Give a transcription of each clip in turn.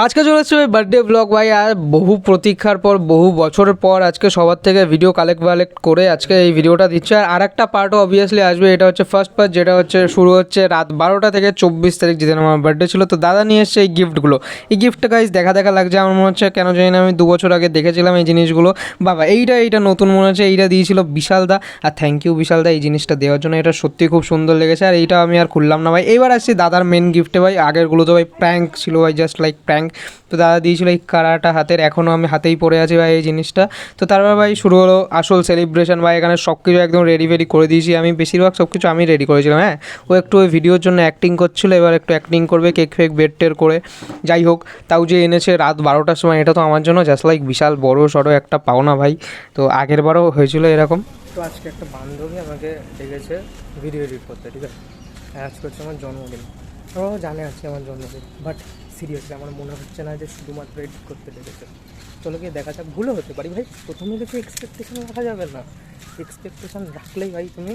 আজকে চলে এসেছে ভাই বার্থডে ব্লগ ভাই। আর বহু প্রতীক্ষার পর বহু বছরের পর আজকে সবার থেকে ভিডিও কালেক্ট করে আজকে এই ভিডিওটা দিচ্ছে। আর একটা পার্টও অবভিয়াসলি আসবে, এটা হচ্ছে ফার্স্ট পার্ট, যেটা হচ্ছে শুরু হচ্ছে রাত 12টা থেকে 24 তারিখ, যেদিন আমার বার্থডে ছিল। তো দাদা নিয়ে এসছে এই গিফটগুলো। এই গিফটটা গাইজ দেখা লাগছে, আমার মনে হচ্ছে কেন জানি না আমি 2 বছর আগে দেখেছিলাম এই জিনিসগুলো। বাবা এইটা নতুন মনে হচ্ছে। এইটা দিয়েছিল বিশাল দা, আর থ্যাংক ইউ বিশাল দা এই জিনিসটা দেওয়ার জন্য। এটা সত্যি খুব সুন্দর লেগেছে। আর এইটা আমি আর খুললাম না ভাই। এইবার আসছি দাদার মেন গিফটে ভাই। আগেরগুলো তো ভাই প্র্যাঙ্ক ছিল ভাই, জাস্ট লাইক প্র্যাঙ্ক। তো দাদা দিয়েছিল এই কারাটা হাতের, এখনও আমি হাতেই পড়ে আছি ভাই এই জিনিসটা। তো তারপর ভাই শুরু হলো আসল সেলিব্রেশন ভাই। এখানে সব কিছু একদম রেডি করে দিয়েছি আমি, বেশিরভাগ সব কিছু আমি রেডি করেছিলাম। হ্যাঁ, ও একটু ওই ভিডিওর জন্য অ্যাক্টিং করছিলো, এবার একটু অ্যাক্টিং করবে, কেক ফেক বেড টের করে। যাই হোক, তাও যে এনেছে রাত 12টার সময়, এটা তো আমার জন্য জাস্ট লাইক বিশাল বড় সড়ো একটা পাওনা ভাই। তো আগের বারও হয়েছিল এরকম। তো আজকে একটা বান্ধবী আমাকে ডেকেছে ভিডিও এডিট করতে, ঠিক আছে। আজকে হচ্ছে আমার জন্মদিন, ওরাও জানে আজকে আমার জন্মদিন, বাট সিরিয়াসলি আমার মনে হচ্ছে না যে শুধুমাত্র এডিট করতে ডেকেছে। চলো গিয়ে দেখা যাক, ভুলও হতে পারি ভাই। প্রথমে কিছু এক্সপেকটেশন রাখা যাবে না, এক্সপেকটেশন রাখলেই ভাই তুমি।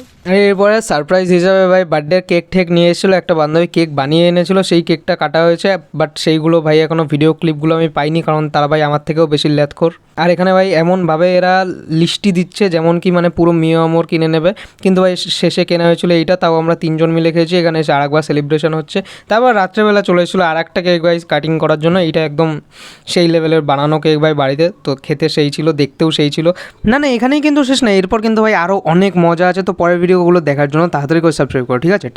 এরপরে সারপ্রাইজ হিসাবে ভাই বার্থডের কেক ঠেক নিয়ে এসেছিলো, একটা বান্ধবী কেক বানিয়ে এনেছিলো, সেই কেকটা কাটা হয়েছে। বাট সেইগুলো ভাই এখনও ভিডিও ক্লিপগুলো আমি পাইনি, কারণ তারা ভাই আমার থেকেও বেশি ল্যাথখোর। আর এখানে ভাই এমনভাবে এরা লিস্টি দিচ্ছে যেমন কি মানে পুরো মিও আমর কিনে নেবে, কিন্তু ভাই শেষে কেনা হয়েছিল এইটা, তাও আমরা 3 জন মিলে খেয়েছি। এখানে এসে আরেকবার সেলিব্রেশন হচ্ছে। তারপর রাত্রেবেলা চলে এসেছিলো আর একটা কেক ভাই কাটিং করার জন্য। এইটা একদম সেই লেভেলের বানানো কেক ভাই বাড়িতে, তো খেতে সেই ছিল, দেখতেও সেই ছিল। না এখানেই কিন্তু শেষ না, এরপর কিন্তু ভাই আরও অনেক মজা আছে। তো পরের ভিডিওগুলো দেখার জন্য তাড়াতাড়ি করে সাবস্ক্রাইব করো, ঠিক আছে।